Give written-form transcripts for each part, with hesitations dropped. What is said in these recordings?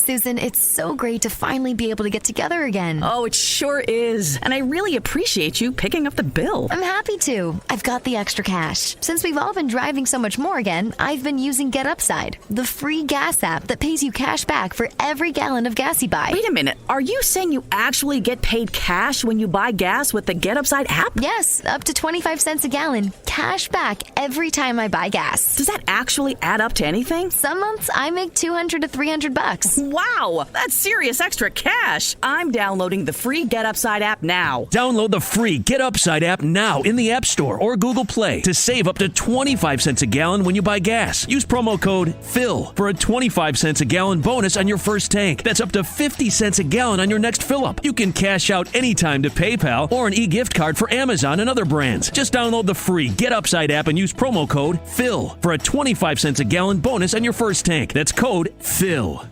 Susan, it's so great to finally be able to get together again. Oh, it sure is. And I really appreciate you picking up the bill. I'm happy to. I've got the extra cash. Since we've all been driving so much more again, I've been using Get Upside, the free gas app that pays you cash back for every gallon of gas you buy. Wait a minute. Are you saying you actually get paid cash when you buy gas with the Get Upside app? Yes, up to 25 cents a gallon. Cash back every time I buy gas. Does that actually add up to anything? Some months I make $200 to $300. Wow, that's serious extra cash. I'm downloading the free Get Upside app now. Download the free Get Upside app now in the App Store or Google Play to save up to 25 cents a gallon when you buy gas. Use promo code PHIL for a 25 cents a gallon bonus on your first tank. That's up to 50 cents a gallon on your next fill-up. You can cash out anytime to PayPal or an e-gift card for Amazon and other brands. Just download the free Get Upside app and use promo code PHIL for a 25 cents a gallon bonus on your first tank. That's code PHIL.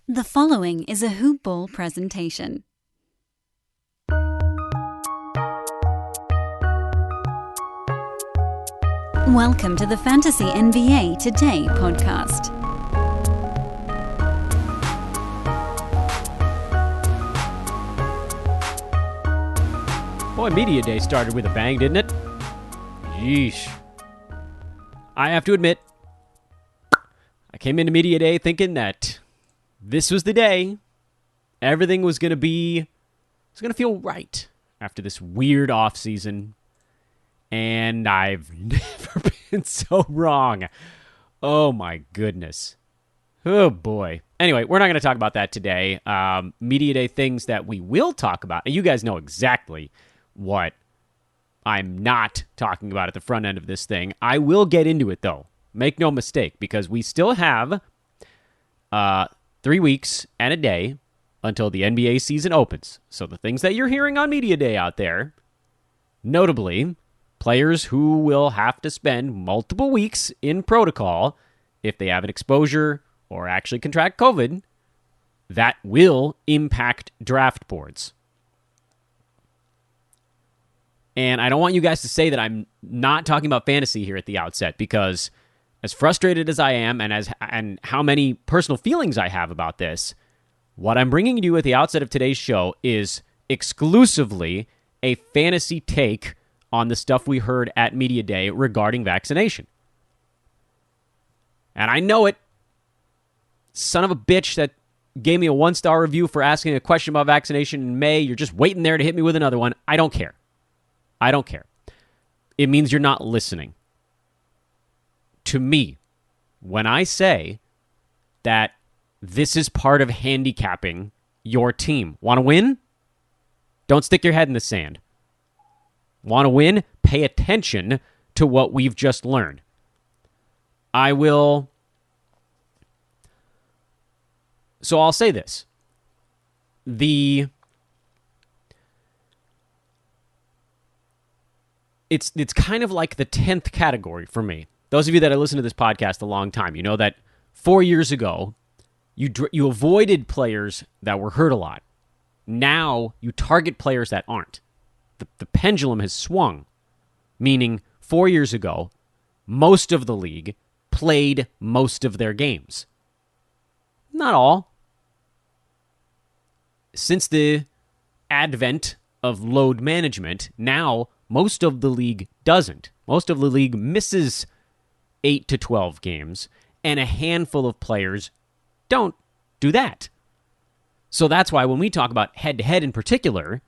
The following is a Hoop Ball presentation. Welcome to the Fantasy NBA Today podcast. Boy, Media Day started with a bang, didn't it? Yeesh. I have to admit, I came into Media Day thinking that this was the day everything was going to feel right after this weird offseason. And I've never been so wrong. Oh my goodness. Oh boy. Anyway, we're not going to talk about that today. Media Day things that we will talk about. And you guys know exactly what I'm not talking about at the front end of this thing. I will get into it though. Make no mistake, because we still have 3 weeks and a day until the NBA season opens. So the things that you're hearing on Media Day out there, notably players who will have to spend multiple weeks in protocol if they have an exposure or actually contract COVID, that will impact draft boards. And I don't want you guys to say that I'm not talking about fantasy here at the outset, because as frustrated as I am and how many personal feelings I have about this, what I'm bringing you at the outset of today's show is exclusively a fantasy take on the stuff we heard at Media Day regarding vaccination. And I know it. Son of a bitch that gave me a 1-star review for asking a question about vaccination in May. You're just waiting there to hit me with another one. I don't care. I don't care. It means you're not listening. To me, when I say that this is part of handicapping your team, want to win? Don't stick your head in the sand. Want to win? Pay attention to what we've just learned. So I'll say this. It's kind of like the 10th category for me. Those of you that have listened to this podcast a long time, you know that 4 years ago, you avoided players that were hurt a lot. Now you target players that aren't. The pendulum has swung, meaning 4 years ago, most of the league played most of their games. Not all. Since the advent of load management, now most of the league doesn't. Most of the league misses 8 to 12 games, and a handful of players don't do that. So that's why when we talk about head-to-head in particular,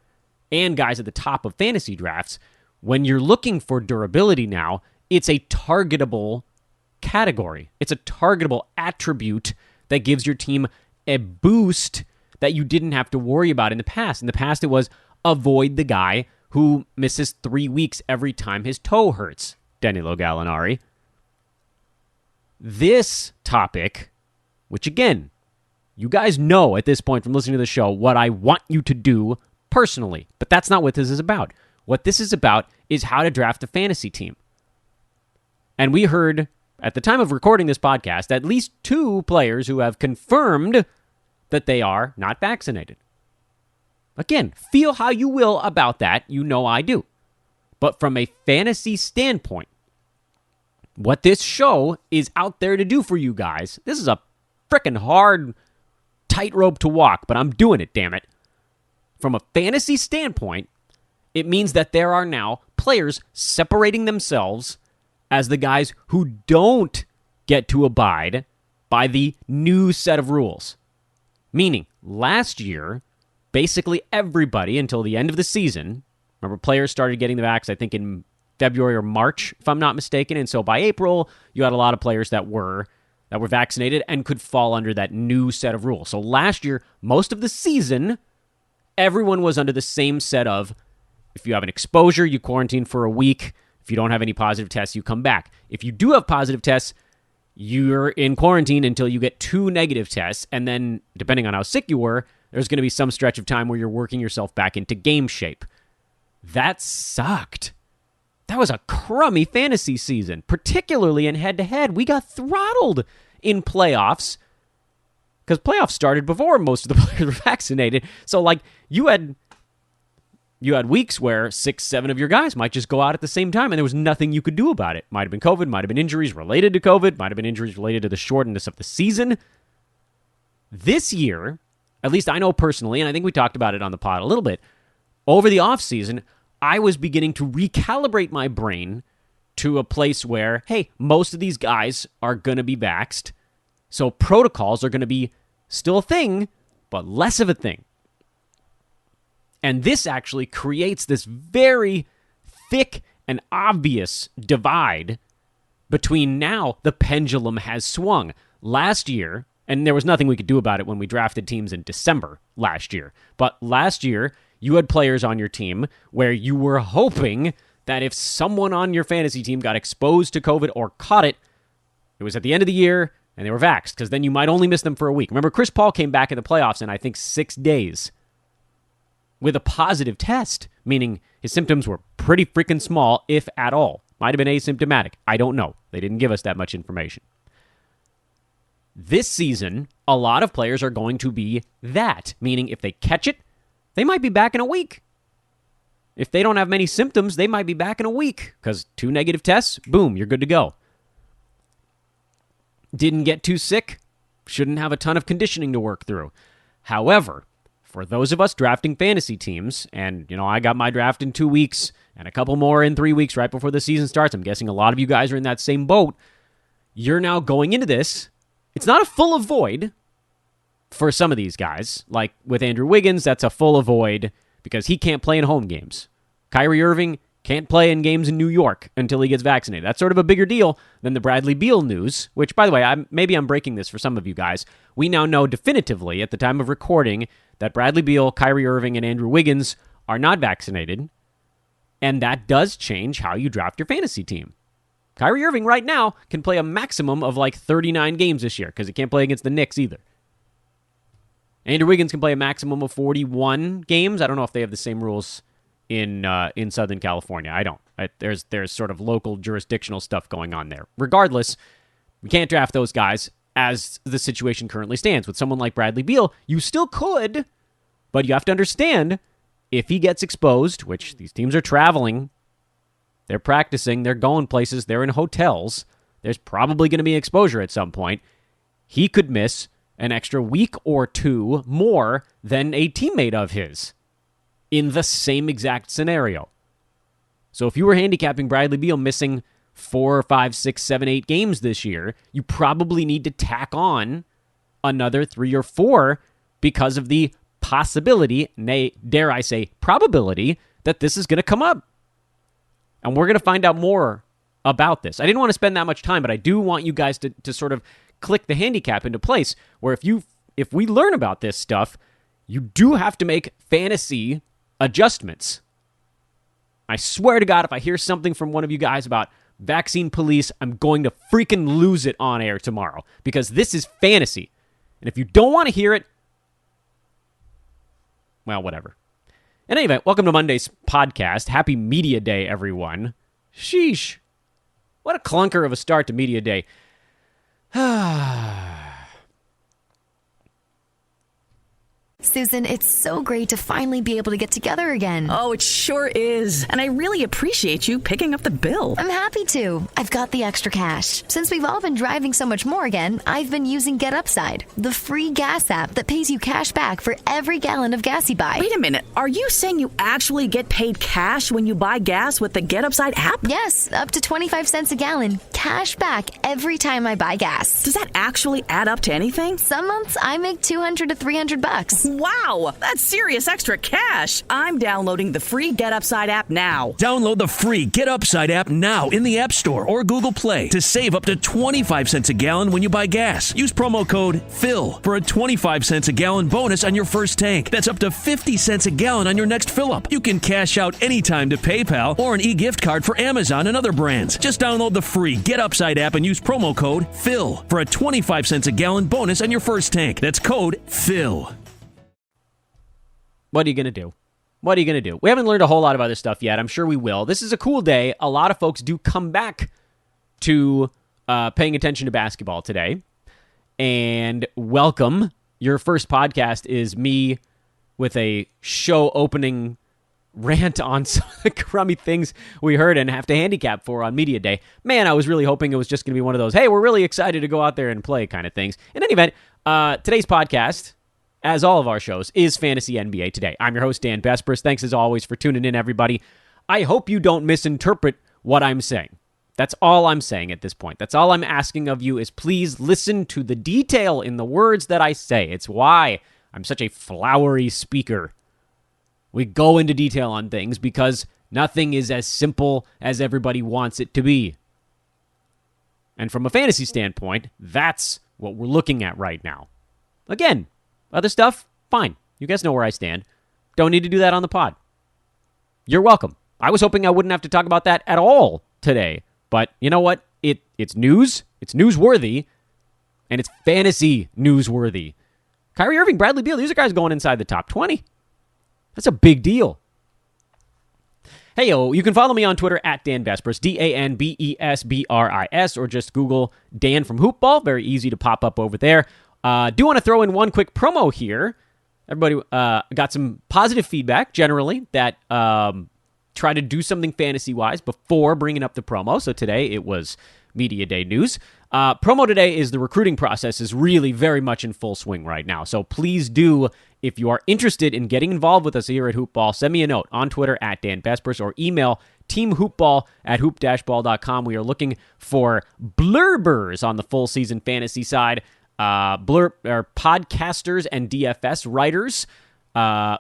and guys at the top of fantasy drafts, when you're looking for durability now, it's a targetable category. It's a targetable attribute that gives your team a boost that you didn't have to worry about in the past. In the past, it was avoid the guy who misses 3 weeks every time his toe hurts, Danilo Gallinari. This topic, which again, you guys know at this point from listening to the show what I want you to do personally, but that's not what this is about. What this is about is how to draft a fantasy team. And we heard, at the time of recording this podcast, at least 2 players who have confirmed that they are not vaccinated. Again, feel how you will about that. You know I do. But from a fantasy standpoint, what this show is out there to do for you guys, this is a frickin' hard tightrope to walk, but I'm doing it, damn it. From a fantasy standpoint, it means that there are now players separating themselves as the guys who don't get to abide by the new set of rules. Meaning, last year, basically everybody until the end of the season, remember players started getting the vax, I think in February or March, if I'm not mistaken, and so by April, you had a lot of players that were vaccinated and could fall under that new set of rules. So last year, most of the season, everyone was under the same set of, if you have an exposure, you quarantine for a week. If you don't have any positive tests, you come back. If you do have positive tests, you're in quarantine until you get 2 negative tests, and then, depending on how sick you were, there's going to be some stretch of time where you're working yourself back into game shape. That sucked. That was a crummy fantasy season, particularly in head-to-head. We got throttled in playoffs because playoffs started before most of the players were vaccinated. So, like, you had weeks where 6, 7 of your guys might just go out at the same time, and there was nothing you could do about it. Might have been COVID, might have been injuries related to COVID, might have been injuries related to the shortness of the season. This year, at least I know personally, and I think we talked about it on the pod a little bit, over the offseason, I was beginning to recalibrate my brain to a place where, hey, most of these guys are going to be vaxxed, so protocols are going to be still a thing, but less of a thing. And this actually creates this very thick and obvious divide between now the pendulum has swung. Last year, and there was nothing we could do about it when we drafted teams in December last year, but last year you had players on your team where you were hoping that if someone on your fantasy team got exposed to COVID or caught it, it was at the end of the year and they were vaxxed, because then you might only miss them for a week. Remember, Chris Paul came back in the playoffs in, I think, 6 days with a positive test, meaning his symptoms were pretty freaking small, if at all. Might have been asymptomatic. I don't know. They didn't give us that much information. This season, a lot of players are going to be that, meaning if they catch it, they might be back in a week. If they don't have many symptoms, they might be back in a week, because 2 negative tests, boom, you're good to go. Didn't get too sick, shouldn't have a ton of conditioning to work through. However, for those of us drafting fantasy teams, and, I got my draft in 2 weeks and a couple more in 3 weeks right before the season starts. I'm guessing a lot of you guys are in that same boat. You're now going into this. It's not a full avoid for some of these guys. Like with Andrew Wiggins, that's a full avoid because he can't play in home games. Kyrie Irving can't play in games in New York until he gets vaccinated. That's sort of a bigger deal than the Bradley Beal news, which, by the way, maybe I'm breaking this for some of you guys. We now know definitively at the time of recording that Bradley Beal, Kyrie Irving, and Andrew Wiggins are not vaccinated, and that does change how you draft your fantasy team. Kyrie Irving right now can play a maximum of like 39 games this year because he can't play against the Knicks either. Andrew Wiggins can play a maximum of 41 games. I don't know if they have the same rules in Southern California. I don't. There's sort of local jurisdictional stuff going on there. Regardless, we can't draft those guys as the situation currently stands. With someone like Bradley Beal, you still could, but you have to understand if he gets exposed, which these teams are traveling, they're practicing, they're going places, they're in hotels, there's probably going to be exposure at some point. He could miss an extra week or 2 more than a teammate of his in the same exact scenario. So if you were handicapping Bradley Beal missing 4, 5, 6, 7, 8 games this year, you probably need to tack on another 3 or 4 because of the possibility, nay, dare I say, probability that this is going to come up. And we're going to find out more about this. I didn't want to spend that much time, but I do want you guys to sort of click the handicap into place where if we learn about this stuff, you do have to make fantasy adjustments. I swear to God, if I hear something from one of you guys about vaccine police, I'm going to freaking lose it on air tomorrow because this is fantasy. And if you don't want to hear it, well, whatever. In any event, welcome to Monday's podcast. Happy Media Day, everyone. Sheesh. What a clunker of a start to Media Day. Susan, it's so great to finally be able to get together again. Oh, it sure is. And I really appreciate you picking up the bill. I'm happy to. I've got the extra cash. Since we've all been driving so much more again, I've been using Get Upside, the free gas app that pays you cash back for every gallon of gas you buy. Wait a minute. Are you saying you actually get paid cash when you buy gas with the Get Upside app? Yes, up to 25 cents a gallon. Cash back every time I buy gas. Does that actually add up to anything? Some months I make $200 to $300. Wow, that's serious extra cash. I'm downloading the free Get Upside app now. Download the free Get Upside app now in the App Store or Google Play to save up to 25 cents a gallon when you buy gas. Use promo code PHIL for a 25 cents a gallon bonus on your first tank. That's up to 50 cents a gallon on your next fill-up. You can cash out anytime to PayPal or an e-gift card for Amazon and other brands. Just download the free Get Upside app and use promo code PHIL for a 25 cents a gallon bonus on your first tank. That's code PHIL. What are you going to do? What are you going to do? We haven't learned a whole lot of other stuff yet. I'm sure we will. This is a cool day. A lot of folks do come back to paying attention to basketball today. And welcome. Your first podcast is me with a show opening rant on some of the crummy things we heard and have to handicap for on Media Day. Man, I was really hoping it was just going to be one of those, hey, we're really excited to go out there and play kind of things. In any event, today's podcast, as all of our shows, is Fantasy NBA Today. I'm your host, Dan Vespers. Thanks as always for tuning in, everybody. I hope you don't misinterpret what I'm saying. That's all I'm saying at this point. That's all I'm asking of you is please listen to the detail in the words that I say. It's why I'm such a flowery speaker. We go into detail on things because nothing is as simple as everybody wants it to be. And from a fantasy standpoint, that's what we're looking at right now. Again, other stuff, fine. You guys know where I stand. Don't need to do that on the pod. You're welcome. I was hoping I wouldn't have to talk about that at all today. But you know what? It's news. It's newsworthy. And it's fantasy newsworthy. Kyrie Irving, Bradley Beal, these are guys going inside the top 20. That's a big deal. Hey, yo, you can follow me on Twitter at Dan Vespers, DanBesbris, or just Google Dan from Hoopball. Very easy to pop up over there. Do want to throw in one quick promo here. Everybody got some positive feedback, generally, that try to do something fantasy-wise before bringing up the promo. So today it was Media Day news. Promo today is the recruiting process is really very much in full swing right now. So please do, if you are interested in getting involved with us here at Hoopball, send me a note on Twitter at Dan Vespers or email teamhoopball@hoop-ball.com. We are looking for blurbers on the full season fantasy side. Podcasters and DFS writers,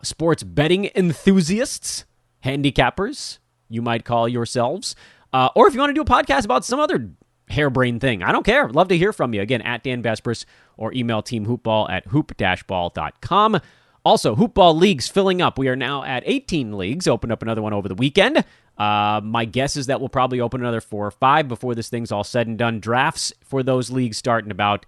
sports betting enthusiasts, handicappers, you might call yourselves. Or if you want to do a podcast about some other harebrained thing, I don't care. I'd love to hear from you. Again, at Dan Vespers or email teamhoopball@hoop-ball.com. Also, Hoopball leagues filling up. We are now at 18 leagues. Opened up another one over the weekend. My guess is that we'll probably open another 4 or 5 before this thing's all said and done. Drafts for those leagues start in about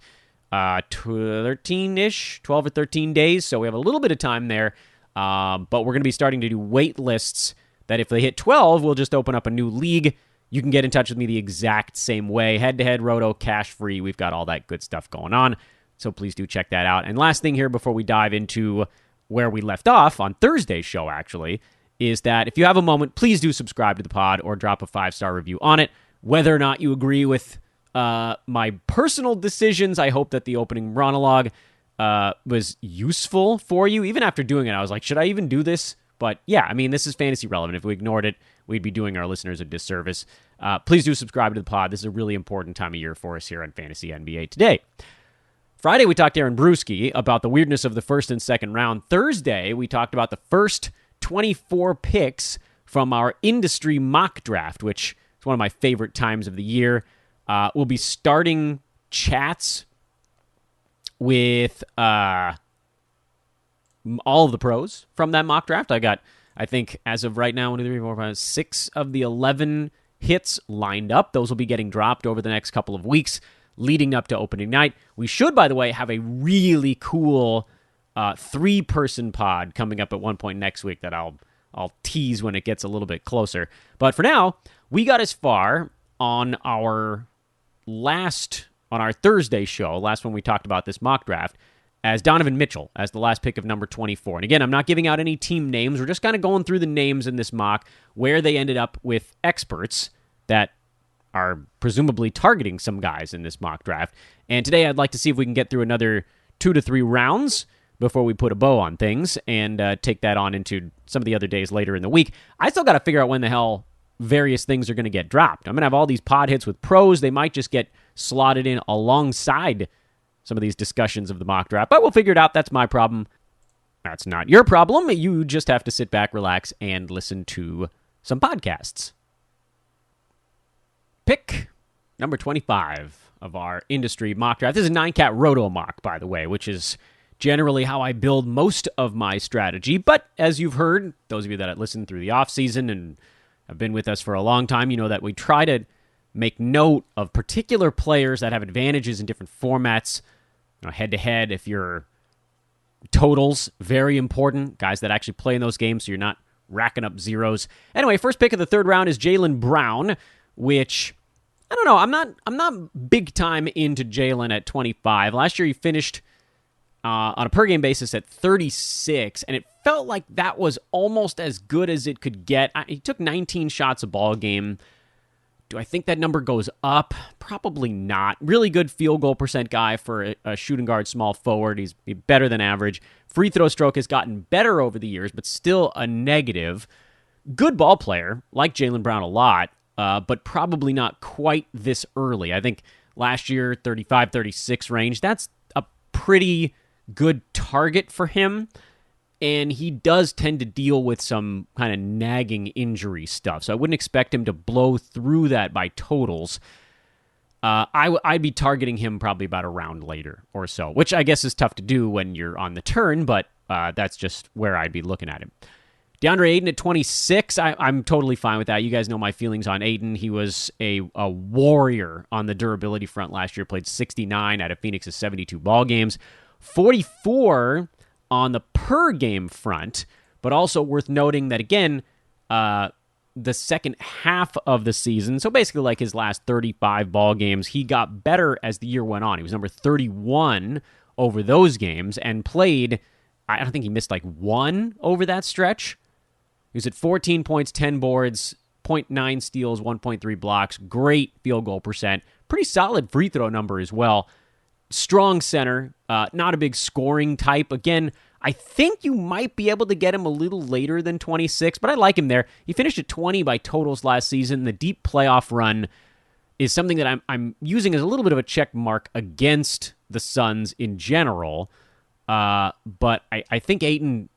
13-ish, 12 or 13 days. So we have a little bit of time there. But we're going to be starting to do wait lists that if they hit 12, we'll just open up a new league. You can get in touch with me the exact same way. Head-to-head, roto, cash-free. We've got all that good stuff going on. So please do check that out. And last thing here before we dive into where we left off on Thursday's show, actually, is that if you have a moment, please do subscribe to the pod or drop a 5-star review on it. Whether or not you agree with my personal decisions, I hope that the opening monologue was useful for you. Even after doing it, I was like, should I even do this? But yeah, I mean, this is fantasy relevant. If we ignored it, we'd be doing our listeners a disservice. Please do subscribe to the pod. This is a really important time of year for us here on Fantasy NBA Today. Friday, we talked to Aaron Brewski about the weirdness of the first and second round. Thursday, we talked about the first 24 picks from our industry mock draft, which is one of my favorite times of the year. We'll be starting chats with all of the pros from that mock draft. I think, as of right now, 1, 2, 3, 4, 5, 6 of the 11 hits lined up. Those will be getting dropped over the next couple of weeks leading up to opening night. We should, by the way, have a really cool 3-person pod coming up at one point next week that I'll tease when it gets a little bit closer. But for now, we got as far on our Thursday show, last one we talked about this mock draft, as Donovan Mitchell as the last pick of number 24. And again, I'm not giving out any team names. We're just kind of going through the names in this mock, where they ended up with experts that are presumably targeting some guys in this mock draft. And today I'd like to see if we can get through another 2 to 3 rounds before we put a bow on things and take that on into some of the other days later in the week. I still got to figure out when the hell various things are going to get dropped. I'm going to have all these pod hits with pros. They might just get slotted in alongside some of these discussions of the mock draft, but we'll figure it out. That's my problem. That's not your problem. You just have to sit back, relax, and listen to some podcasts. Pick number 25 of our industry mock draft. This is a 9-cat roto mock, by the way, which is generally how I build most of my strategy. But as you've heard, those of you that have listened through the offseason and have been with us for a long time, you know that we try to make note of particular players that have advantages in different formats. Head-to-head, if you're totals, very important. Guys that actually play in those games so you're not racking up zeros. Anyway, first pick of the third round is Jalen Brown, which, I don't know, I'm not big time into Jalen at 25. Last year he finished on a per-game basis at 36, and it felt like that was almost as good as it could get. He took 19 shots a ball game. Do I think that number goes up? Probably not. Really good field goal percent guy for a shooting guard, small forward. He's better than average. Free throw stroke has gotten better over the years, but still a negative. Good ball player, like Jalen Brown a lot, but probably not quite this early. I think last year, 35, 36 range. That's a pretty good target for him. And he does tend to deal with some kind of nagging injury stuff. So I wouldn't expect him to blow through that by totals. I'd be targeting him probably about a round later or so, which I guess is tough to do when you're on the turn, but that's just where I'd be looking at him. DeAndre Ayton at 26, I'm totally fine with that. You guys know my feelings on Ayton. He was a warrior on the durability front last year, played 69 out of Phoenix's 72 ball games, 44 on the per-game front, but also worth noting that, again, the second half of the season, so basically like his last 35 ball games, he got better as the year went on. He was number 31 over those games and played, I don't think he missed like one over that stretch. He was at 14 points, 10 boards, 0.9 steals, 1.3 blocks, great field goal percent, pretty solid free throw number as well. Strong center, not a big scoring type. Again, I think you might be able to get him a little later than 26, but I like him there. He finished at 20 by totals last season. The deep playoff run is something that I'm using as a little bit of a check mark against the Suns in general. But I think Ayton,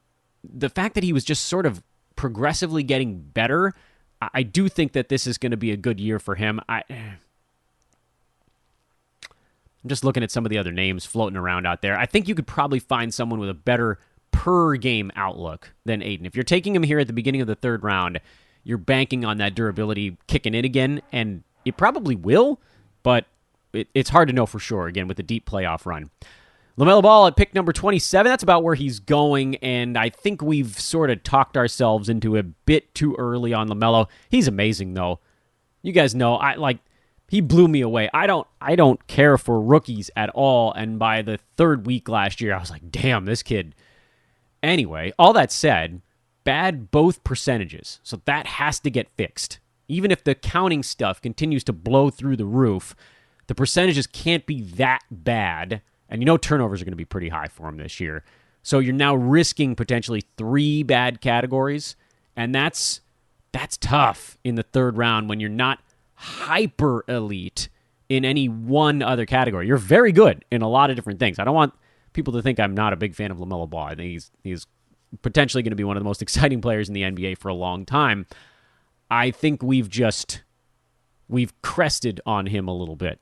the fact that he was just sort of progressively getting better, I do think that this is going to be a good year for him. I'm just looking at some of the other names floating around out there. I think you could probably find someone with a better per-game outlook than Ayton. If you're taking him here at the beginning of the third round, you're banking on that durability kicking in again, and it probably will, but it's hard to know for sure, again, with the deep playoff run. LaMelo Ball at pick number 27, that's about where he's going, and I think we've sort of talked ourselves into a bit too early on LaMelo. He's amazing, though. You guys know, he blew me away. I don't care for rookies at all, and by the third week last year, I was like, damn, this kid. Anyway, all that said, bad both percentages, so that has to get fixed. Even if the counting stuff continues to blow through the roof, the percentages can't be that bad, and you know turnovers are going to be pretty high for him this year. So you're now risking potentially 3 bad categories, and that's tough in the third round when you're not hyper elite in any one other category. You're very good in a lot of different things. I don't want people to think I'm not a big fan of LaMelo Ball. I think he's potentially going to be one of the most exciting players in the NBA for a long time. I think we've crested on him a little bit.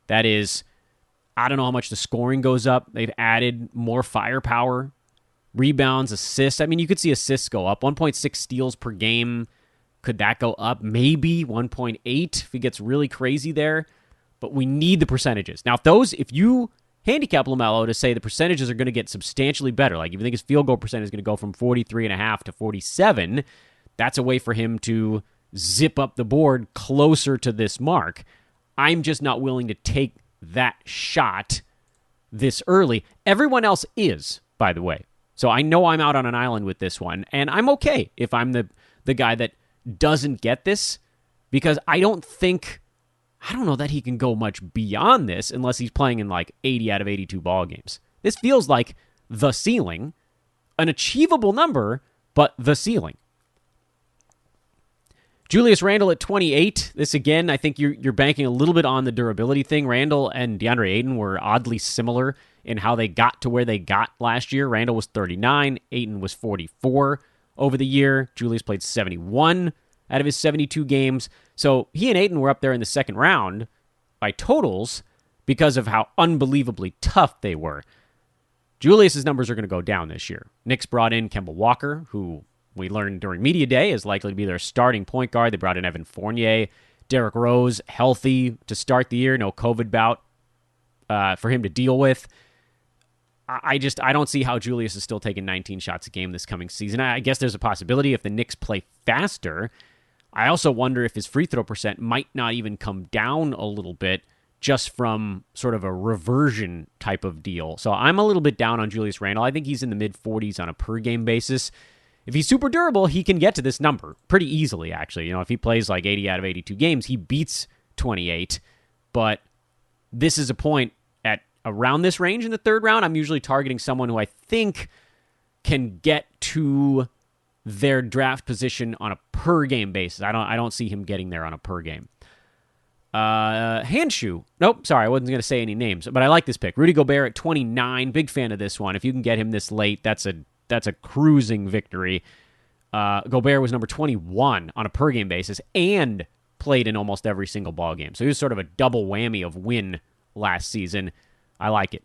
That is, I don't know how much the scoring goes up. They've added more firepower, rebounds, assists. I mean, you could see assists go up. 1.6 steals per game. Could that go up? Maybe 1.8 if he gets really crazy there. But we need the percentages. Now, if you handicap LaMelo to say the percentages are going to get substantially better, like if you think his field goal percent is going to go from 43.5 to 47, that's a way for him to zip up the board closer to this mark. I'm just not willing to take that shot this early. Everyone else is, by the way. So I know I'm out on an island with this one, and I'm okay if I'm the guy that doesn't get this, because I don't know that he can go much beyond this unless he's playing in like 80 out of 82 ball games. This feels like the ceiling, an achievable number, but the ceiling. Julius Randle at 28. This, again, I think you're banking a little bit on the durability thing. Randle and DeAndre Ayton were oddly similar in how they got to where they got last year. Randle was 39. Ayton was 44 over the year. Julius played 71 out of his 72 games. So he and Ayton were up there in the second round by totals because of how unbelievably tough they were. Julius's numbers are going to go down this year. Knicks brought in Kemba Walker, who we learned during media day is likely to be their starting point guard. They brought in Evan Fournier. Derrick Rose, healthy to start the year. No COVID bout for him to deal with. I don't see how Julius is still taking 19 shots a game this coming season. I guess there's a possibility if the Knicks play faster. I also wonder if his free throw percent might not even come down a little bit just from sort of a reversion type of deal. So I'm a little bit down on Julius Randle. I think he's in the mid-40s on a per-game basis. If he's super durable, he can get to this number pretty easily, actually. If he plays like 80 out of 82 games, he beats 28. But this is a point at around this range in the third round. I'm usually targeting someone who I think can get to their draft position on a per-game basis. I don't see him getting there on a per-game. Handshoe. Nope, sorry, I wasn't going to say any names, but I like this pick. Rudy Gobert at 29. Big fan of this one. If you can get him this late, that's a cruising victory. Gobert was number 21 on a per-game basis and played in almost every single ball game. So he was sort of a double whammy of win last season. I like it.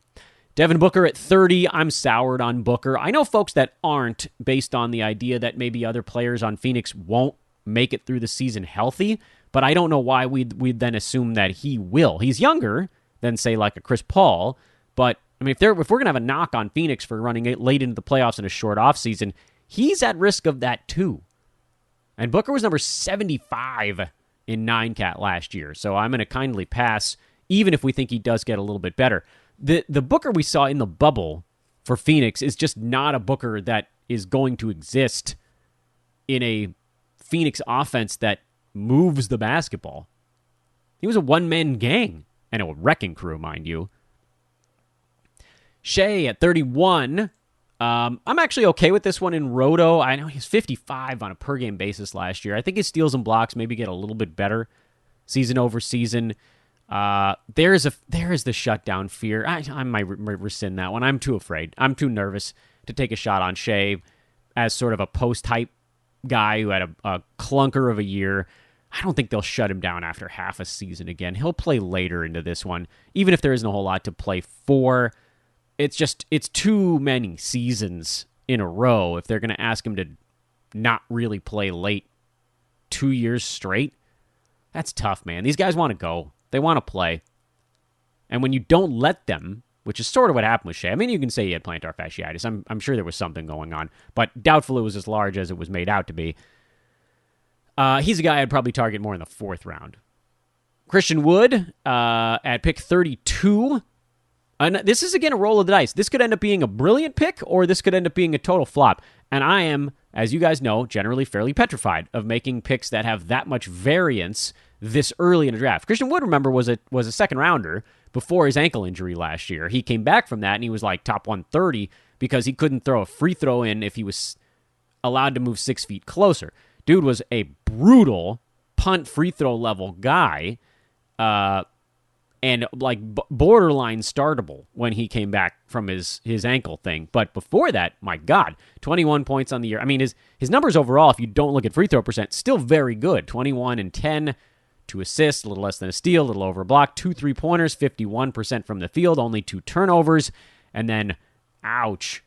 Devon Booker at 30. I'm soured on Booker. I know folks that aren't, based on the idea that maybe other players on Phoenix won't make it through the season healthy, but I don't know why we'd then assume that he will. He's younger than, say, like a Chris Paul, but I mean, if we're going to have a knock on Phoenix for running it late into the playoffs in a short offseason, he's at risk of that too. And Booker was number 75 in 9-cat last year, so I'm going to kindly pass, even if we think he does get a little bit better. The Booker we saw in the bubble for Phoenix is just not a Booker that is going to exist in a Phoenix offense that moves the basketball. He was a one-man gang and a wrecking crew, mind you. Shea at 31. I'm actually okay with this one in Roto. I know he's 55 on a per-game basis last year. I think his steals and blocks maybe get a little bit better season over season. There is the shutdown fear. I might rescind that one. I'm too afraid. I'm too nervous to take a shot on Shea as sort of a post-hype guy who had a clunker of a year. I don't think they'll shut him down after half a season again. He'll play later into this one, even if there isn't a whole lot to play for. It's too many seasons in a row if they're going to ask him to not really play late 2 years straight. That's tough, man. These guys want to go. They want to play. And when you don't let them, which is sort of what happened with Shea. I mean, you can say he had plantar fasciitis. I'm sure there was something going on, but doubtful it was as large as it was made out to be. He's a guy I'd probably target more in the fourth round. Christian Wood at pick 32. And this is, again, a roll of the dice. This could end up being a brilliant pick, or this could end up being a total flop. And I am, as you guys know, generally fairly petrified of making picks that have that much variance this early in a draft. Christian Wood, remember, was a second rounder before his ankle injury last year. He came back from that, and he was like top 130 because he couldn't throw a free throw in if he was allowed to move 6 feet closer. Dude was a brutal punt free throw level guy, and like borderline startable when he came back from his ankle thing. But before that, my God, 21 points on the year. I mean, his numbers overall, if you don't look at free throw percent, still very good. 21 and 10, 2 assists, a little less than a steal, a little over a block, 2 3-pointers, 51% from the field, only 2 turnovers, and then, ouch,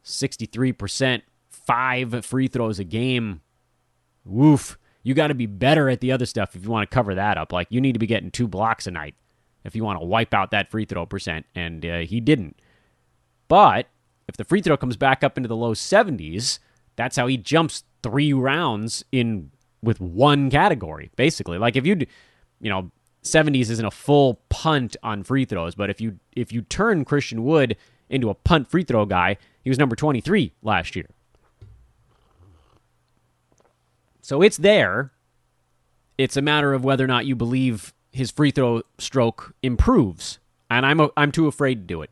63%, 5 free throws a game. Woof. You got to be better at the other stuff if you want to cover that up. Like, you need to be getting 2 blocks a night if you want to wipe out that free throw percent, and he didn't. But if the free throw comes back up into the low 70s, that's how he jumps 3 rounds in with one category, basically. Like, if 70s isn't a full punt on free throws, but if you turn Christian Wood into a punt free throw guy, he was number 23 last year. So it's there. It's a matter of whether or not you believe his free throw stroke improves, and I'm too afraid to do it.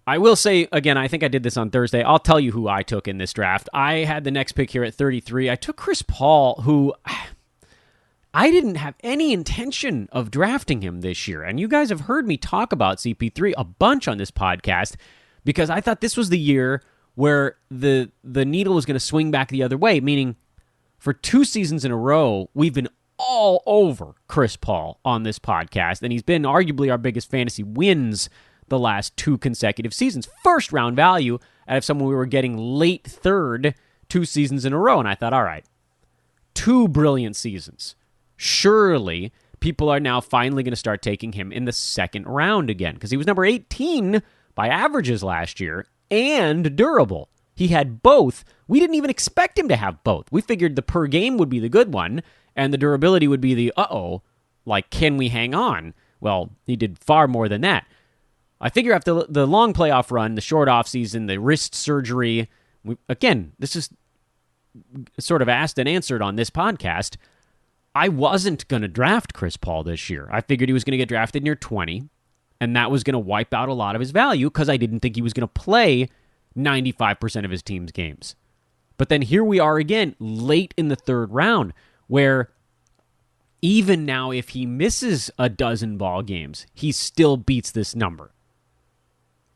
I will say, again, I think I did this on Thursday. I'll tell you who I took in this draft. I had the next pick here at 33. I took Chris Paul, who I didn't have any intention of drafting him this year. And you guys have heard me talk about CP3 a bunch on this podcast because I thought this was the year where the needle was going to swing back the other way, meaning for 2 seasons in a row, we've been all over Chris Paul on this podcast, and he's been arguably our biggest fantasy wins the last 2 consecutive seasons. First round value out of someone we were getting late third 2 seasons in a row. And I thought, all right, 2 brilliant seasons. Surely people are now finally going to start taking him in the second round again because he was number 18 by averages last year and durable. He had both. We didn't even expect him to have both. We figured the per game would be the good one and the durability would be the like, can we hang on? Well, he did far more than that. I figure after the long playoff run, the short offseason, the wrist surgery, again, this is sort of asked and answered on this podcast. I wasn't going to draft Chris Paul this year. I figured he was going to get drafted near 20, and that was going to wipe out a lot of his value because I didn't think he was going to play 95% of his team's games. But then here we are again, late in the third round, where even now if he misses a dozen ball games, he still beats this number.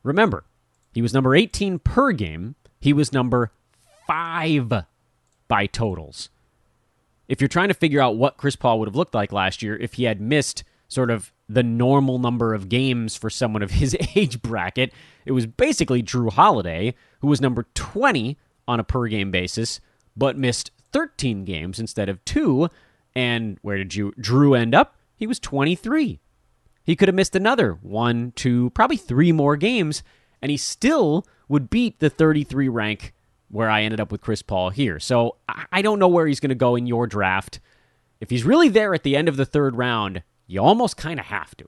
Remember, he was number 18 per game. He was number 5 by totals. If you're trying to figure out what Chris Paul would have looked like last year if he had missed sort of the normal number of games for someone of his age bracket, it was basically Drew Holiday, who was number 20 on a per-game basis, but missed 13 games instead of 2. And where did Drew end up? He was 23. He could have missed another 1, 2, probably 3 more games, and he still would beat the 33 rank where I ended up with Chris Paul here. So I don't know where he's going to go in your draft. If he's really there at the end of the third round, you almost kind of have to,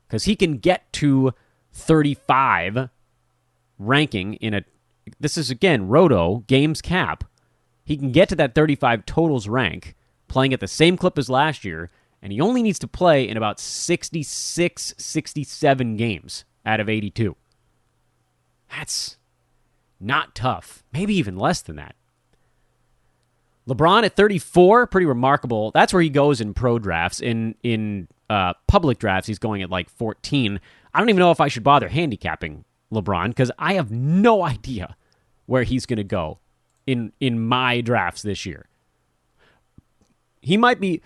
because he can get to 35 ranking in a, this is again, Roto, games cap. He can get to that 35 totals rank, playing at the same clip as last year, and he only needs to play in about 66, 67 games out of 82. That's not tough. Maybe even less than that. LeBron at 34, pretty remarkable. That's where he goes in pro drafts. In public drafts, he's going at like 14. I don't even know if I should bother handicapping LeBron because I have no idea where he's going to go in my drafts this year. He might be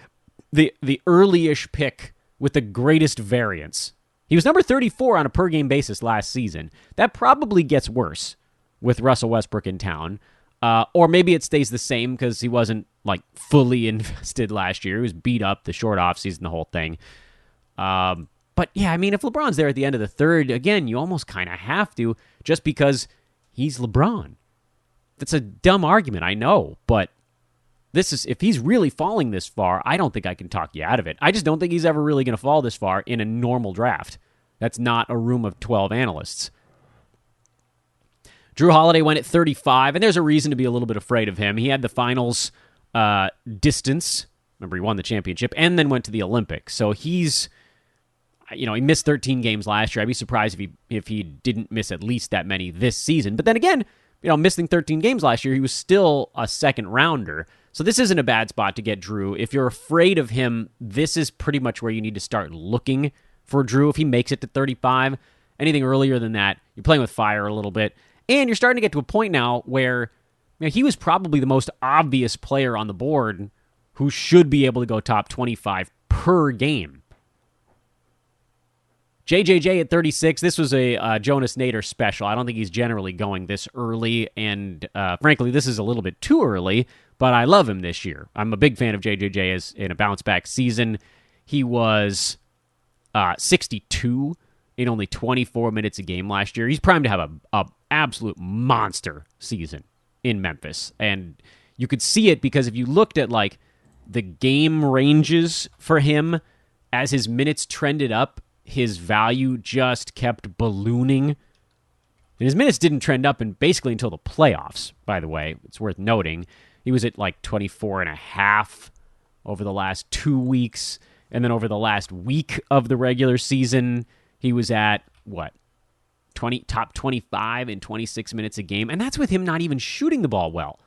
the early-ish pick with the greatest variance. He was number 34 on a per-game basis last season. That probably gets worse with Russell Westbrook in town. Or maybe it stays the same because he wasn't like fully invested last year. He was beat up, the short offseason, the whole thing. But yeah, I mean, if LeBron's there at the end of the third, again, you almost kind of have to just because he's LeBron. That's a dumb argument, I know, but this is, if he's really falling this far, I don't think I can talk you out of it. I just don't think he's ever really going to fall this far in a normal draft. That's not a room of 12 analysts. Drew Holiday went at 35, and there's a reason to be a little bit afraid of him. He had the finals distance. Remember, he won the championship, and then went to the Olympics. So he's, he missed 13 games last year. I'd be surprised if he didn't miss at least that many this season. But then again, missing 13 games last year, he was still a second rounder. So this isn't a bad spot to get Drew. If you're afraid of him, this is pretty much where you need to start looking for Drew. If he makes it to 35, anything earlier than that, you're playing with fire a little bit. And you're starting to get to a point now where he was probably the most obvious player on the board who should be able to go top 25 per game. JJJ at 36, this was a Jonas Nader special. I don't think he's generally going this early, and frankly, this is a little bit too early, but I love him this year. I'm a big fan of JJJ as in a bounce-back season. He was 62 in only 24 minutes a game last year. He's primed to have a absolute monster season in Memphis, and you could see it because if you looked at the game ranges for him, as his minutes trended up, his value just kept ballooning. And his minutes didn't trend up basically until the playoffs, by the way. It's worth noting. He was at like 24.5 over the last 2 weeks. And then over the last week of the regular season, he was at, top 25 in 26 minutes a game. And that's with him not even shooting the ball well.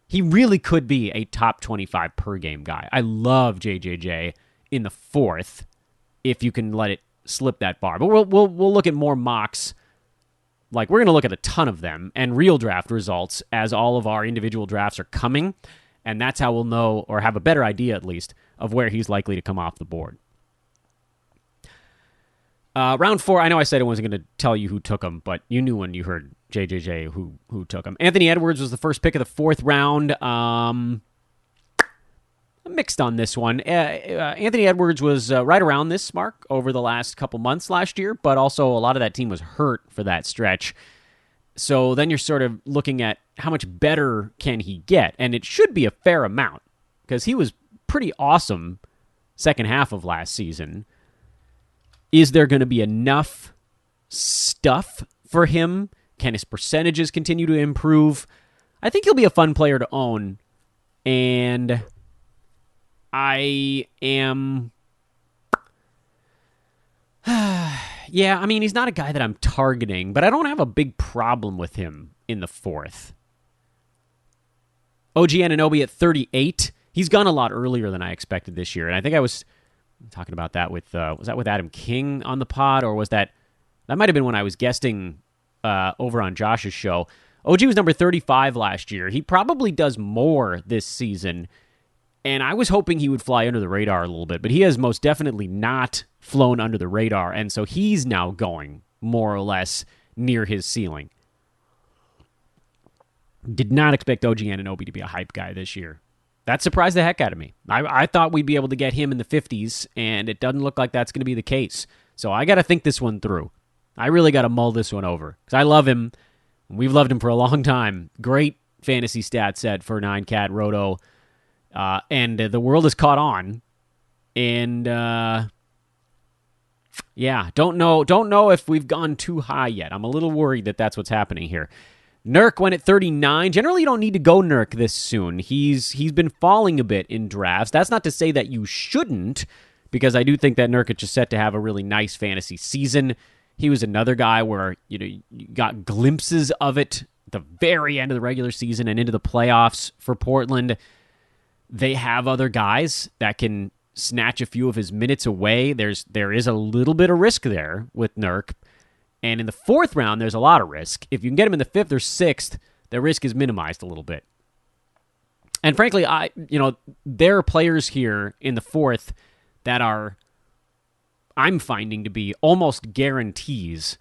He really could be a top 25 per game guy. I love JJJ in the fourth, if you can let it slip that far. But we'll look at more mocks. Like, we're going to look at a ton of them and real draft results as all of our individual drafts are coming. And that's how we'll know, or have a better idea at least, of where he's likely to come off the board. Round 4, I know I said I wasn't going to tell you who took him, but you knew when you heard JJJ who took him. Anthony Edwards was the first pick of the fourth round. I'm mixed on this one. Anthony Edwards was right around this mark over the last couple months last year, but also a lot of that team was hurt for that stretch. So then you're sort of looking at how much better can he get, and it should be a fair amount because he was pretty awesome second half of last season. Is there going to be enough stuff for him? Can his percentages continue to improve? I think he'll be a fun player to own, and I am... yeah, I mean, he's not a guy that I'm targeting, but I don't have a big problem with him in the fourth. OG Anunoby at 38. He's gone a lot earlier than I expected this year, and I think I was talking about that with, was that with Adam King on the pod, or was that might have been when I was guesting over on Josh's show. OG was number 35 last year. He probably does more this season, and I was hoping he would fly under the radar a little bit, but he has most definitely not flown under the radar, and so he's now going more or less near his ceiling. Did not expect OG Anunoby to be a hype guy this year. That surprised the heck out of me. I thought we'd be able to get him in the 50s, and it doesn't look like that's going to be the case. So I got to think this one through. I really got to mull this one over, because I love him. We've loved him for a long time. Great fantasy stat set for 9Cat Roto. And the world has caught on. And, yeah, don't know if we've gone too high yet. I'm a little worried that that's what's happening here. Nurk went at 39. Generally, you don't need to go Nurk this soon. He's been falling a bit in drafts. That's not to say that you shouldn't, because I do think that Nurkic is set to have a really nice fantasy season. He was another guy where you got glimpses of it at the very end of the regular season and into the playoffs for Portland. They have other guys that can snatch a few of his minutes away. There is a little bit of risk there with Nurk. And in the fourth round, there's a lot of risk. If you can get him in the fifth or sixth, the risk is minimized a little bit. And frankly, there are players here in the fourth that I'm finding to be almost guarantees.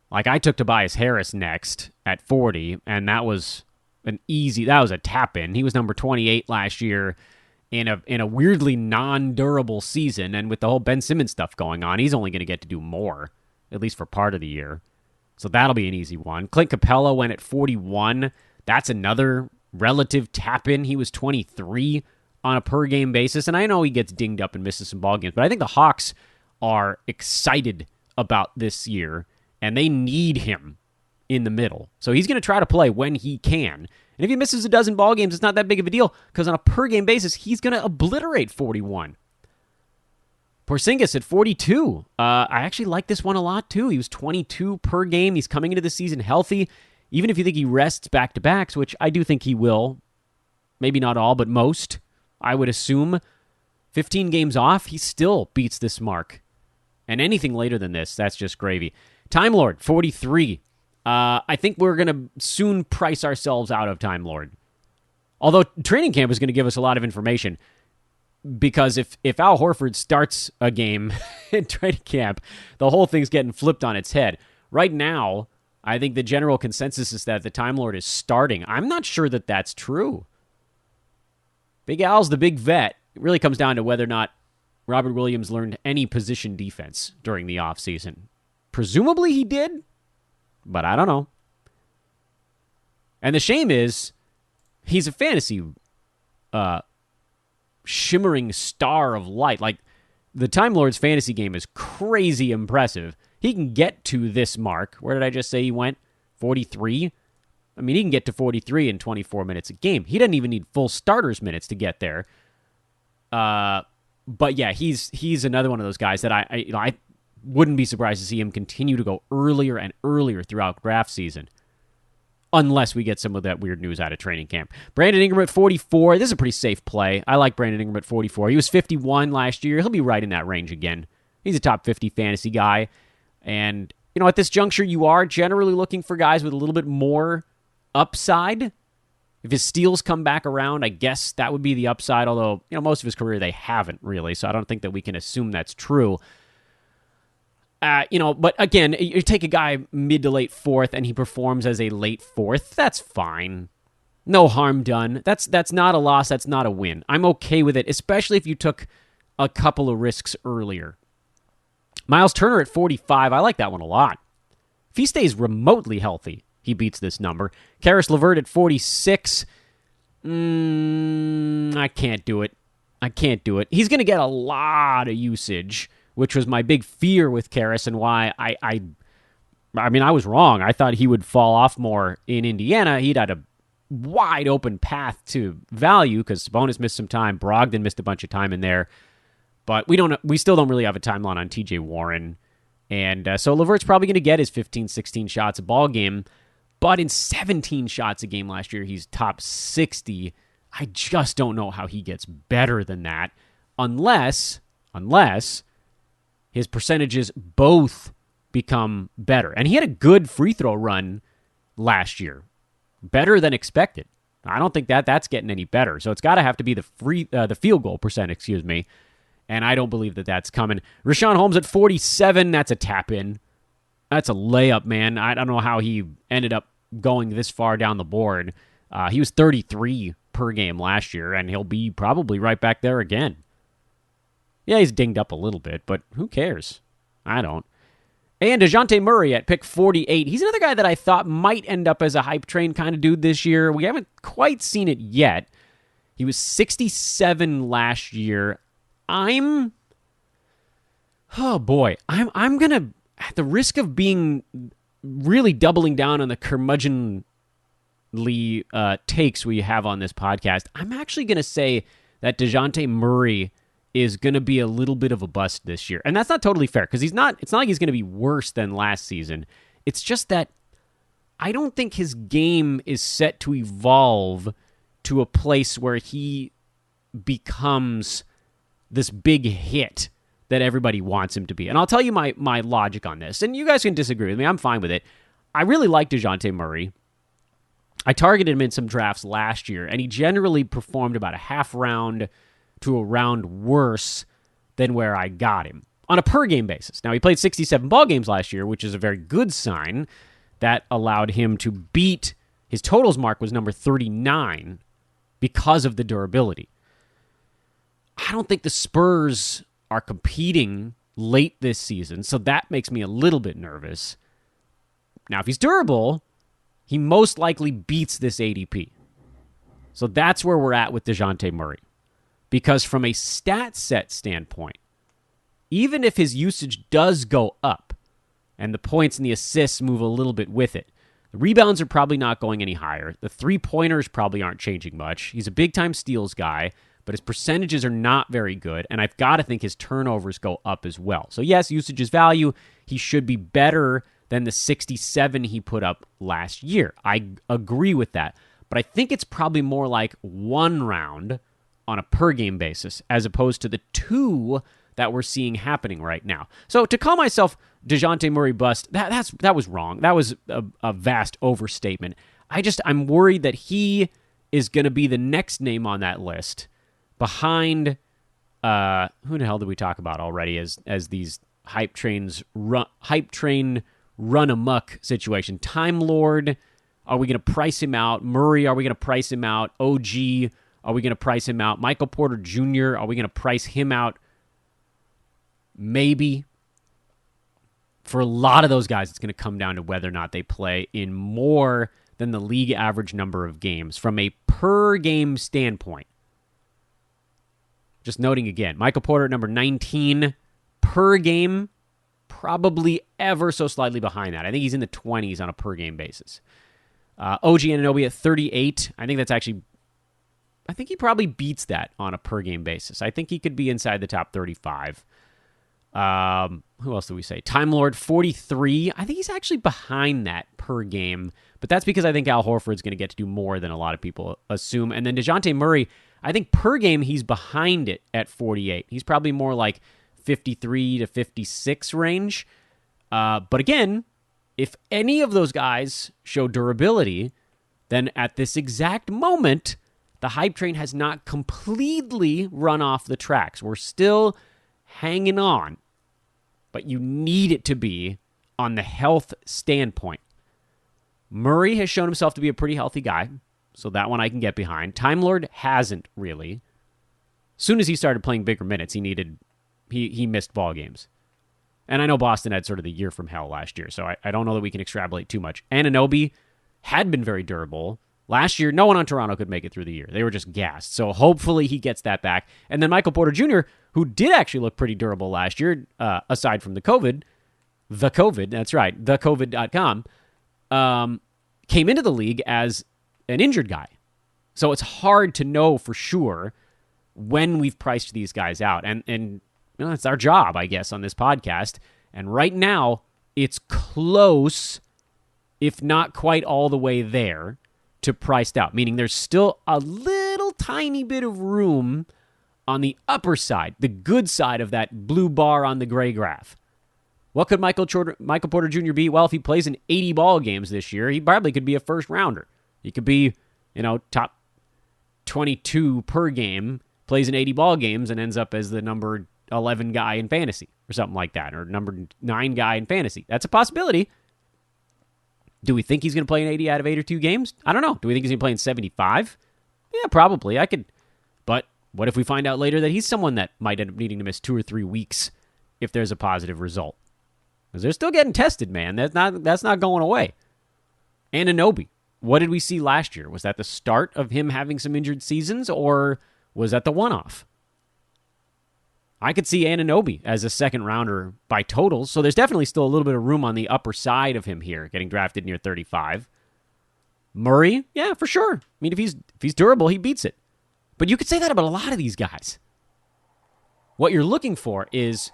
Like, I took Tobias Harris next at 40, and that was a tap-in. He was number 28 last year in a weirdly non-durable season, and with the whole Ben Simmons stuff going on, he's only going to get to do more, at least for part of the year. So that'll be an easy one. Clint Capella went at 41. That's another relative tap-in. He was 23 on a per-game basis, and I know he gets dinged up and misses some ball games, but I think the Hawks are excited about this year, and they need him in the middle. So he's going to try to play when he can. And if he misses a dozen ball games, it's not that big of a deal, because on a per-game basis, he's going to obliterate 41. Porzingis at 42. I actually like this one a lot, too. He was 22 per game. He's coming into the season healthy. Even if you think he rests back-to-backs, which I do think he will, maybe not all, but most, I would assume, 15 games off, he still beats this mark. And anything later than this, that's just gravy. Time Lord, 43. I think we're going to soon price ourselves out of Time Lord. Although training camp is going to give us a lot of information. Because if Al Horford starts a game in training camp, the whole thing's getting flipped on its head. Right now, I think the general consensus is that the Time Lord is starting. I'm not sure that that's true. Big Al's the big vet. It really comes down to whether or not Robert Williams learned any position defense during the offseason. Presumably he did, but I don't know. And the shame is, he's a fantasy shimmering star of light. Like, the Time Lord's fantasy game is crazy impressive. He can get to this mark. Where did I just say he went? 43? I mean, he can get to 43 in 24 minutes a game. He doesn't even need full starters minutes to get there. But yeah, he's another one of those guys that I wouldn't be surprised to see him continue to go earlier and earlier throughout draft season, unless we get some of that weird news out of training camp. Brandon Ingram at 44. This is a pretty safe play. I like Brandon Ingram at 44. He was 51 last year. He'll be right in that range again. He's a top 50 fantasy guy. And, at this juncture, you are generally looking for guys with a little bit more upside. If his steals come back around, I guess that would be the upside, although, most of his career they haven't really, so I don't think that we can assume that's true. But again, you take a guy mid to late fourth and he performs as a late fourth, that's fine. No harm done. That's not a loss, that's not a win. I'm okay with it, especially if you took a couple of risks earlier. Miles Turner at 45, I like that one a lot. If he stays remotely healthy, he beats this number. Karis LeVert at 46. I can't do it. He's going to get a lot of usage, which was my big fear with Karis and why I was wrong. I thought he would fall off more in Indiana. He'd had a wide open path to value because Sabonis missed some time. Brogdon missed a bunch of time in there. But we still don't really have a timeline on TJ Warren. And so LeVert's probably going to get his 15, 16 shots a ball game. But in 17 shots a game last year, he's top 60. I just don't know how he gets better than that unless his percentages both become better. And he had a good free throw run last year. Better than expected. I don't think that's getting any better. So it's got to have to be the field goal percent, and I don't believe that that's coming. Richaun Holmes at 47, that's a tap-in. That's a layup, man. I don't know how he ended up going this far down the board. He was 33 per game last year, and he'll be probably right back there again. Yeah, he's dinged up a little bit, but who cares? I don't. And Dejante Murray at pick 48. He's another guy that I thought might end up as a hype train kind of dude this year. We haven't quite seen it yet. He was 67 last year. I'm gonna, at the risk of being really doubling down on the curmudgeonly takes we have on this podcast, I'm actually gonna say that Dejante Murray is gonna be a little bit of a bust this year, and that's not totally fair because it's not like he's gonna be worse than last season. It's just that I don't think his game is set to evolve to a place where he becomes this big hit that everybody wants him to be. And I'll tell you my logic on this, and you guys can disagree with me. I'm fine with it. I really like Dejante Murray. I targeted him in some drafts last year, and he generally performed about a half round to a round worse than where I got him on a per-game basis. Now, he played 67 ball games last year, which is a very good sign. That allowed him to beat his totals mark was number 39 because of the durability. I don't think the Spurs are competing late this season, so that makes me a little bit nervous. Now, if he's durable, he most likely beats this ADP. So that's where we're at with Dejante Murray. Because from a stat set standpoint, even if his usage does go up, and the points and the assists move a little bit with it, the rebounds are probably not going any higher. The three-pointers probably aren't changing much. He's a big-time steals guy, but his percentages are not very good, and I've got to think his turnovers go up as well. So yes, usage is value. He should be better than the 67 he put up last year. I agree with that, but I think it's probably more like one round on a per-game basis as opposed to the two that we're seeing happening right now. So to call myself Dejante Murray bust, that was wrong. That was a vast overstatement. I'm worried that he is going to be the next name on that list behind who the hell did we talk about already as these hype train run amok situation. Time Lord, are we going to price him out? Murray, are we going to price him out? OG, are we going to price him out? Michael Porter Jr., are we going to price him out? Maybe. For a lot of those guys, it's going to come down to whether or not they play in more than the league average number of games from a per-game standpoint. Just noting again, Michael Porter at number 19 per game, probably ever so slightly behind that. I think he's in the 20s on a per-game basis. OG Anunoby at 38. I think he probably beats that on a per-game basis. I think he could be inside the top 35. Who else do we say? Time Lord, 43. I think he's actually behind that per game, but that's because I think Al Horford's going to get to do more than a lot of people assume. And then Dejante Murray, I think per game he's behind it at 48. He's probably more like 53 to 56 range. But again, if any of those guys show durability, then at this exact moment, the hype train has not completely run off the tracks. We're still hanging on, but you need it to be on the health standpoint. Murray has shown himself to be a pretty healthy guy, so that one I can get behind. Time Lord hasn't really. As soon as he started playing bigger minutes, he missed ball games. And I know Boston had sort of the year from hell last year, so I don't know that we can extrapolate too much. Anunoby had been very durable. Last year, no one on Toronto could make it through the year. They were just gassed. So hopefully he gets that back. And then Michael Porter Jr., who did actually look pretty durable last year, aside from the COVID, that's right, thecovid.com, came into the league as an injured guy. So it's hard to know for sure when we've priced these guys out. And you know, it's our job, I guess, on this podcast. And right now, it's close, if not quite all the way there, to priced out, meaning there's still a little tiny bit of room on the upper side, the good side of that blue bar on the gray graph. What could Michael Porter Jr. be? Well, if he plays in 80 ball games this year, he probably could be a first rounder. He could be, top 22 per game, plays in 80 ball games, and ends up as the number 11 guy in fantasy or something like that, or number 9 guy in fantasy. That's a possibility. Do we think he's going to play in 80 out of 82 games? I don't know. Do we think he's going to play in 75? Yeah, probably. But what if we find out later that he's someone that might end up needing to miss 2 or 3 weeks if there's a positive result? Because they're still getting tested, man. That's not going away. Anunoby, what did we see last year? Was that the start of him having some injured seasons, or was that the one-off? I could see Anunoby as a second rounder by totals, so there's definitely still a little bit of room on the upper side of him here, getting drafted near 35. Murray, yeah, for sure. I mean, if he's durable, he beats it. But you could say that about a lot of these guys. What you're looking for is,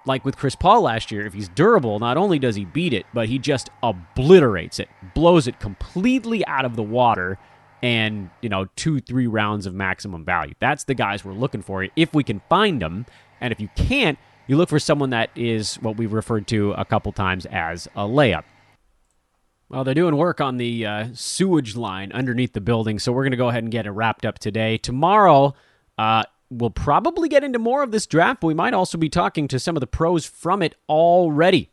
like with Chris Paul last year, if he's durable, not only does he beat it, but he just obliterates it, blows it completely out of the water, and, 2-3 rounds of maximum value. That's the guys we're looking for if we can find them. And if you can't, you look for someone that is what we've referred to a couple times as a layup. Well, they're doing work on the sewage line underneath the building, so we're going to go ahead and get it wrapped up today. Tomorrow, we'll probably get into more of this draft, but we might also be talking to some of the pros from it already.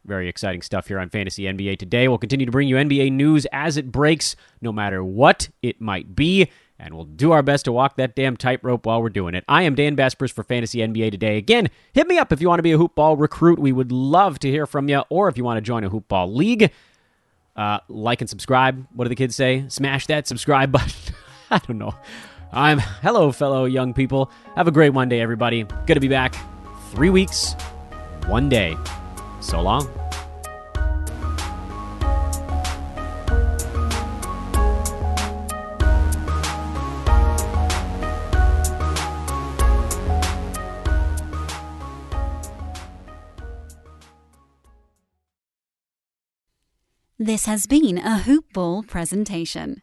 Very exciting stuff here on Fantasy NBA Today. We'll continue to bring you NBA news as it breaks, no matter what it might be, and we'll do our best to walk that damn tightrope while we're doing it. I am Dan Vespers for Fantasy NBA Today. Again, hit me up if you want to be a hoopball recruit. We would love to hear from you, or if you want to join a hoopball league. Like and subscribe. What do the kids say? Smash that subscribe button. I don't know. Hello, fellow young people. Have a great one day, everybody. Good to be back. 3 weeks, 1 day. So long. This has been a Hoop Ball presentation.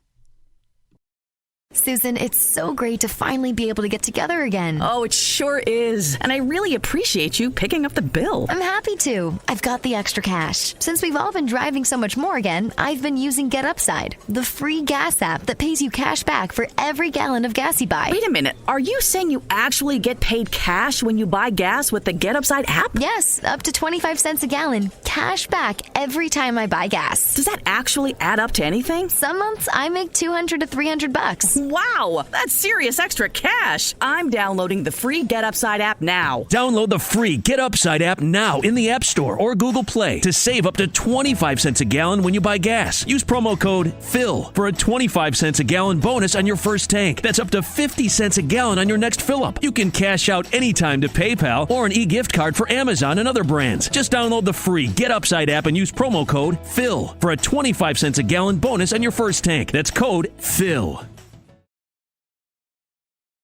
Susan, it's so great to finally be able to get together again. Oh, it sure is. And I really appreciate you picking up the bill. I'm happy to. I've got the extra cash. Since we've all been driving so much more again, I've been using Get Upside, the free gas app that pays you cash back for every gallon of gas you buy. Wait a minute. Are you saying you actually get paid cash when you buy gas with the Get Upside app? Yes, up to 25 cents a gallon. Cash back every time I buy gas. Does that actually add up to anything? Some months I make $200 to $300. Wow, that's serious extra cash. I'm downloading the free Get Upside app now. Download the free Get Upside app now in the App Store or Google Play to save up to 25 cents a gallon when you buy gas. Use promo code PHIL for a 25 cents a gallon bonus on your first tank. That's up to 50 cents a gallon on your next fill-up. You can cash out anytime to PayPal or an e-gift card for Amazon and other brands. Just download the free Get Upside app and use promo code PHIL for a 25 cents a gallon bonus on your first tank. That's code PHIL.